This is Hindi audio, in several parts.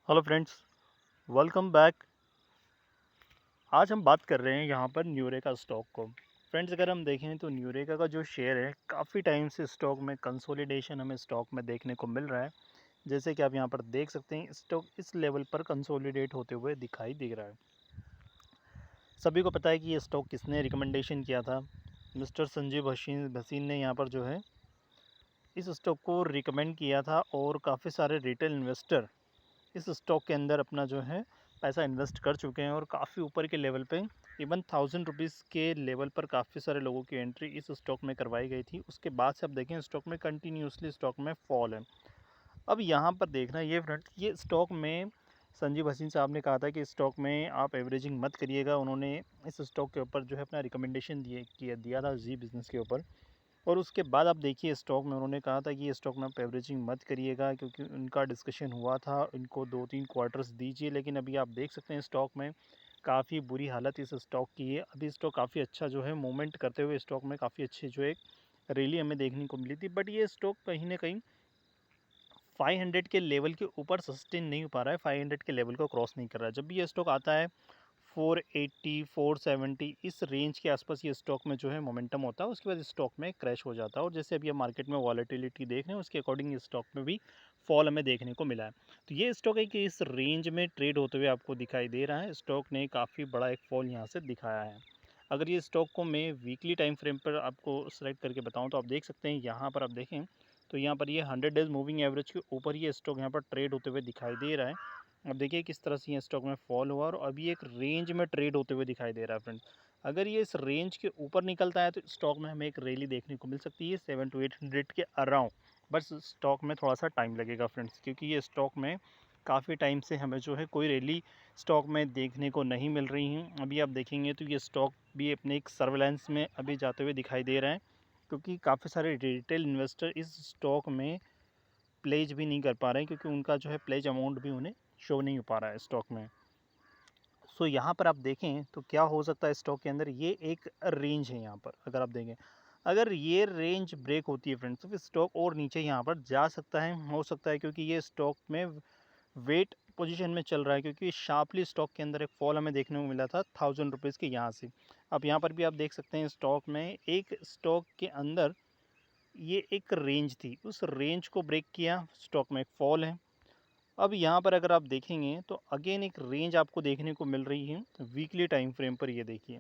Hello friends, welcome back. आज हम बात कर रहे हैं यहाँ पर न्यूरेका स्टॉक को। फ्रेंड्स, अगर हम देखें तो न्यूरेका का जो शेयर है काफ़ी टाइम से स्टॉक में कंसोलिडेशन हमें स्टॉक में देखने को मिल रहा है। जैसे कि आप यहाँ पर देख सकते हैं, स्टॉक इस लेवल पर कंसोलिडेट होते हुए दिखाई दे रहा है। सभी को पता है कि ये स्टॉक किसने रिकमेंडेशन किया था। मिस्टर संजीव भसीन ने यहाँ पर जो है इस स्टॉक को रिकमेंड किया था और काफ़ी सारे रिटेल इन्वेस्टर इस स्टॉक के अंदर अपना जो है पैसा इन्वेस्ट कर चुके हैं और काफ़ी ऊपर के लेवल पे इवन 1000 रुपीज़ के लेवल पर काफ़ी सारे लोगों की एंट्री इस स्टॉक में करवाई गई थी। उसके बाद से आप देखें स्टॉक में कंटिन्यूसली स्टॉक में फॉल है। अब यहाँ पर देखना ये फ्रेंड, ये स्टॉक में संजीव हसीन साहब ने कहा था कि स्टॉक में आप एवरेजिंग मत करिएगा। उन्होंने इस स्टॉक के ऊपर जो है अपना रिकमेंडेशन दिया था जी बिज़नेस के ऊपर। और उसके बाद आप देखिए स्टॉक में उन्होंने कहा था कि ये स्टॉक में आप एवरेजिंग मत करिएगा, क्योंकि उनका डिस्कशन हुआ था, इनको 2-3 क्वार्टर्स दीजिए। लेकिन अभी आप देख सकते हैं स्टॉक में काफ़ी बुरी हालत इस स्टॉक की है। अभी स्टॉक काफ़ी अच्छा जो है मूवमेंट करते हुए स्टॉक में काफ़ी अच्छी जो एक रैली हमें देखने को मिली थी, बट ये स्टॉक कहीं ना कहीं 500 के लेवल के ऊपर सस्टेन नहीं हो पा रहा है, 500 के लेवल को क्रॉस नहीं कर रहा है। जब भी ये स्टॉक आता है 480 470 इस रेंज के आसपास ये स्टॉक में जो है मोमेंटम होता है, उसके बाद स्टॉक में क्रैश हो जाता है। और जैसे अभी हम मार्केट में वॉलेटिलिटी देख रहे हैं, उसके अकॉर्डिंग इस स्टॉक में भी फॉल हमें देखने को मिला है। तो ये स्टॉक है कि इस रेंज में ट्रेड होते हुए आपको दिखाई दे रहा है। स्टॉक ने काफ़ी बड़ा एक फॉल यहाँ से दिखाया है। अगर ये स्टॉक को मैं वीकली टाइम फ्रेम पर आपको सेलेक्ट करके बताऊँ तो आप देख सकते हैं, यहाँ पर आप देखें तो यहाँ पर ये 100 डेज़ मूविंग एवरेज के ऊपर ये स्टॉक यहाँ पर ट्रेड होते हुए दिखाई दे रहा है। अब देखिए किस तरह से ये स्टॉक में फॉल हुआ और अभी एक रेंज में ट्रेड होते हुए दिखाई दे रहा है फ्रेंड्स। अगर ये इस रेंज के ऊपर निकलता है तो स्टॉक में हमें एक रैली देखने को मिल सकती है 700 to 800 के अराउंड। बस स्टॉक में थोड़ा सा टाइम लगेगा फ्रेंड्स, क्योंकि ये स्टॉक में काफ़ी टाइम से हमें जो है कोई रैली स्टॉक में देखने को नहीं मिल रही है। अभी आप देखेंगे तो ये स्टॉक भी अपने एक सर्वेलेंस में अभी जाते हुए दिखाई दे रहे हैं, क्योंकि काफ़ी सारे रिटेल इन्वेस्टर इस स्टॉक में प्लेज भी नहीं कर पा रहे हैं, क्योंकि उनका जो है प्लेज अमाउंट भी उन्हें शो नहीं हो पा रहा है स्टॉक में। सो यहाँ पर आप देखें तो क्या हो सकता है स्टॉक के अंदर, ये एक रेंज है। यहाँ पर अगर आप देखें, अगर ये रेंज ब्रेक होती है फ्रेंड्स, तो फिर स्टॉक और नीचे यहाँ पर जा सकता है, हो सकता है, क्योंकि ये स्टॉक में वेट पोजीशन में चल रहा है, क्योंकि शार्पली स्टॉक के अंदर एक फॉल हमें देखने को मिला था 1000 रुपीज़ के यहाँ से। अब यहाँ पर भी आप देख सकते हैं स्टॉक में एक स्टॉक के अंदर ये एक रेंज थी, उस रेंज को ब्रेक किया, स्टॉक में एक फॉल है। अब यहाँ पर अगर आप देखेंगे तो अगेन एक रेंज आपको देखने को मिल रही है वीकली टाइम फ्रेम पर, ये देखिए।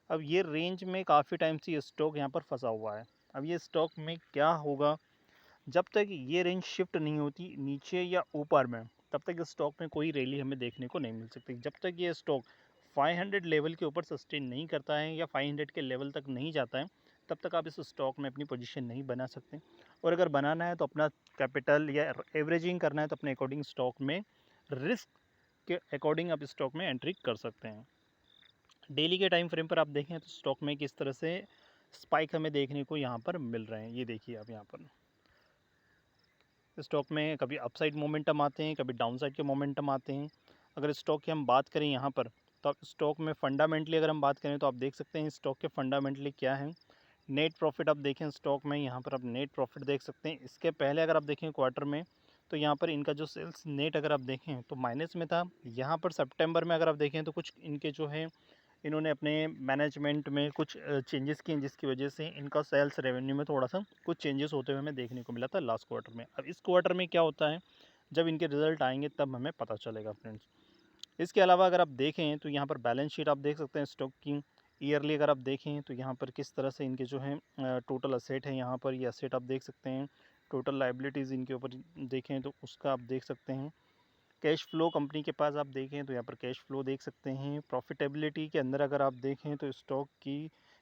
अब ये रेंज में काफ़ी टाइम से ये स्टॉक यहाँ पर फंसा हुआ है। अब ये स्टॉक में क्या होगा, जब तक ये रेंज शिफ्ट नहीं होती नीचे या ऊपर में, तब तक इस स्टॉक में कोई रैली हमें देखने को नहीं मिल सकती। जब तक ये स्टॉक 500 लेवल के ऊपर सस्टेन नहीं करता है या 500 के लेवल तक नहीं जाता है, तब तक आप इस स्टॉक में अपनी पोजीशन नहीं बना सकते। और अगर बनाना है तो अपना कैपिटल या एवरेजिंग करना है तो अपने अकॉर्डिंग स्टॉक में रिस्क के अकॉर्डिंग आप स्टॉक में एंट्री कर सकते हैं। डेली के टाइम फ्रेम पर आप देखें तो स्टॉक में किस तरह से स्पाइक हमें देखने को यहाँ पर मिल रहे हैं, ये देखिए आप यहाँ पर स्टॉक में कभी अपसाइड मोमेंटम आते हैं, कभी डाउनसाइड के मोमेंटम आते हैं। अगर स्टॉक की हम बात करें यहाँ पर, तो स्टॉक में फंडामेंटली अगर हम बात करें तो आप देख सकते हैं स्टॉक के फंडामेंटली क्या है। नेट प्रॉफिट आप देखें स्टॉक में, यहाँ पर आप नेट प्रॉफिट देख सकते हैं। इसके पहले अगर आप देखें क्वार्टर में, तो यहाँ पर इनका जो सेल्स नेट अगर आप देखें तो माइनस में था। यहाँ पर सितंबर में अगर आप देखें तो कुछ इनके जो है, इन्होंने अपने मैनेजमेंट में कुछ चेंजेस किए, जिसकी वजह से इनका सेल्स रेवेन्यू में थोड़ा सा कुछ चेंजेस होते हुए हमें देखने को मिला था लास्ट क्वार्टर में। अब इस क्वार्टर में क्या होता है, जब इनके रिजल्ट आएंगे तब हमें पता चलेगा फ्रेंड्स। इसके अलावा अगर आप देखें तो यहाँ पर बैलेंस शीट आप देख सकते हैं स्टॉक की। ईयरली अगर आप देखें तो यहाँ पर किस तरह से इनके जो है टोटल असेट है, यहाँ पर ये असेट आप देख सकते हैं। टोटल लाइबिलिटीज़ इनके ऊपर देखें तो उसका आप देख सकते हैं। कैश फ्लो कंपनी के पास आप देखें तो यहाँ पर कैश फ्लो देख सकते हैं। प्रॉफिटेबिलिटी के अंदर अगर आप देखें तो स्टॉक की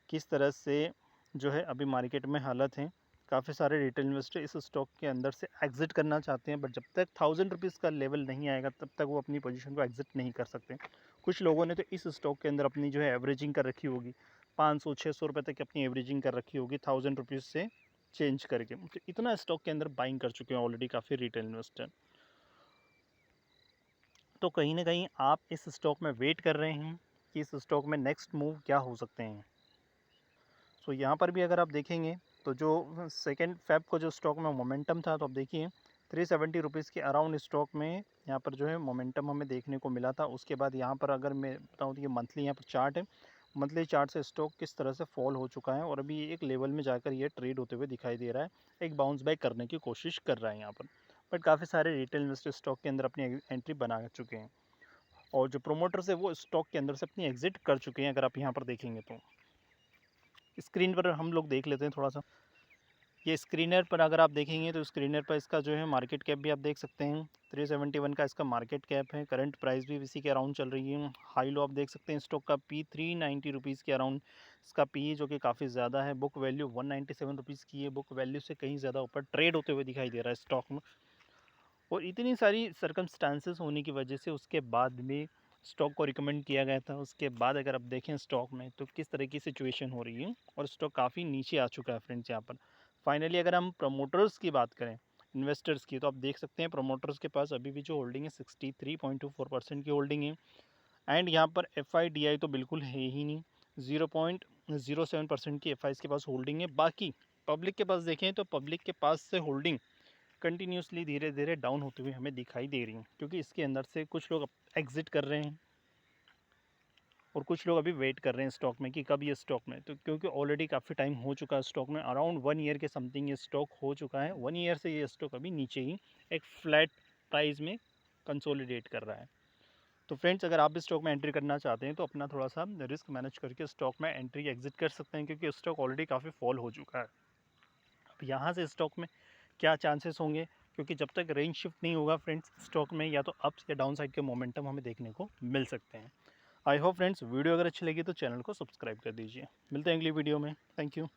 किस तरह से जो है अभी मार्केट में हालत है। काफ़ी सारे रिटेल इन्वेस्टर इस स्टॉक के अंदर से एग्जिट करना चाहते हैं, बट जब तक 1000 रुपीज़ का लेवल नहीं आएगा तब तक वो अपनी पोजीशन को एग्जिट नहीं कर सकते। कुछ लोगों ने तो इस स्टॉक के अंदर अपनी जो है एवरेजिंग कर रखी होगी, 500-600 रुपये तक अपनी एवरेजिंग कर रखी होगी 1000 रुपीज़ से चेंज करके। तो इतना स्टॉक के अंदर बाइंग कर चुके हैं ऑलरेडी काफ़ी रिटेल इन्वेस्टर। तो कहीं न कहीं आप इस स्टॉक में वेट कर रहे हैं कि इस स्टॉक में नेक्स्ट मूव क्या हो सकते हैं। सो यहाँ पर भी अगर आप देखेंगे तो जो 2 फ़ेब को जो स्टॉक में मोमेंटम था, तो आप देखिए 370 रुपीज़ के अराउंड स्टॉक में यहाँ पर जो है मोमेंटम हमें देखने को मिला था। उसके बाद यहाँ पर अगर मैं बताऊँ तो ये मंथली यहाँ पर चार्ट है, मंथली चार्ट से स्टॉक किस तरह से फॉल हो चुका है और अभी एक लेवल में जाकर ये ट्रेड होते हुए दिखाई दे रहा है, एक बाउंस बैक करने की कोशिश कर रहा है यहाँ पर। बट काफ़ी सारे रिटेल इन्वेस्टर स्टॉक के अंदर अपनी एंट्री बना चुके हैं और जो प्रोमोटर्स है वो स्टॉक के अंदर से अपनी एग्जिट कर चुके हैं। अगर आप यहाँ पर देखेंगे तो स्क्रीन पर हम लोग देख लेते हैं थोड़ा सा। ये स्क्रीनर पर अगर आप देखेंगे तो स्क्रीनर पर इसका जो है मार्केट कैप भी आप देख सकते हैं, 371 का इसका मार्केट कैप है। करंट प्राइस भी इसी के अराउंड चल रही है। हाई लो आप देख सकते हैं स्टॉक का, पी 390 रुपीज़ के अराउंड इसका पी, जो कि काफ़ी ज़्यादा है। बुक वैल्यू 197 रुपीज़ की है, बुक वैल्यू से कहीं ज़्यादा ऊपर ट्रेड होते हुए दिखाई दे रहा है स्टॉक में। और इतनी सारी सर्कमस्टांसेस होने की वजह से उसके बाद में स्टॉक को रिकमेंड किया गया था। उसके बाद अगर आप देखें स्टॉक में तो किस तरह की सिचुएशन हो रही है और स्टॉक काफ़ी नीचे आ चुका है फ्रेंड्स यहाँ पर। फाइनली अगर हम प्रमोटर्स की बात करें, इन्वेस्टर्स की, तो आप देख सकते हैं प्रमोटर्स के पास अभी भी जो होल्डिंग है 63.24% की होल्डिंग है। एंड यहाँ पर FIDI तो बिल्कुल है ही नहीं, 0.07% की FI के पास होल्डिंग है। बाकी पब्लिक के पास देखें तो पब्लिक के पास से होल्डिंग कंटिन्यूसली धीरे धीरे डाउन होते हुए हमें दिखाई दे रही हैं, क्योंकि इसके अंदर से कुछ लोग एग्जिट कर रहे हैं और कुछ लोग अभी वेट कर रहे हैं स्टॉक में कि कब ये स्टॉक में, तो क्योंकि ऑलरेडी काफ़ी टाइम हो चुका है स्टॉक में, अराउंड 1 ईयर के समथिंग ये स्टॉक हो चुका है। 1 ईयर से ये स्टॉक अभी नीचे ही एक फ्लैट प्राइस में कंसोलिडेट कर रहा है। तो फ्रेंड्स, अगर आप भी स्टॉक में एंट्री करना चाहते हैं तो अपना थोड़ा सा रिस्क मैनेज करके स्टॉक में एंट्री एग्जिट कर सकते हैं, क्योंकि स्टॉक ऑलरेडी काफ़ी फॉल हो चुका है। अब यहाँ से स्टॉक में क्या चांसेस होंगे, क्योंकि जब तक रेंज शिफ्ट नहीं होगा फ्रेंड्स स्टॉक में, या तो अप्स या डाउन साइड के मोमेंटम हमें देखने को मिल सकते हैं। आई होप फ्रेंड्स वीडियो अगर अच्छी लगी तो चैनल को सब्सक्राइब कर दीजिए। मिलते हैं अगली वीडियो में। Thank you.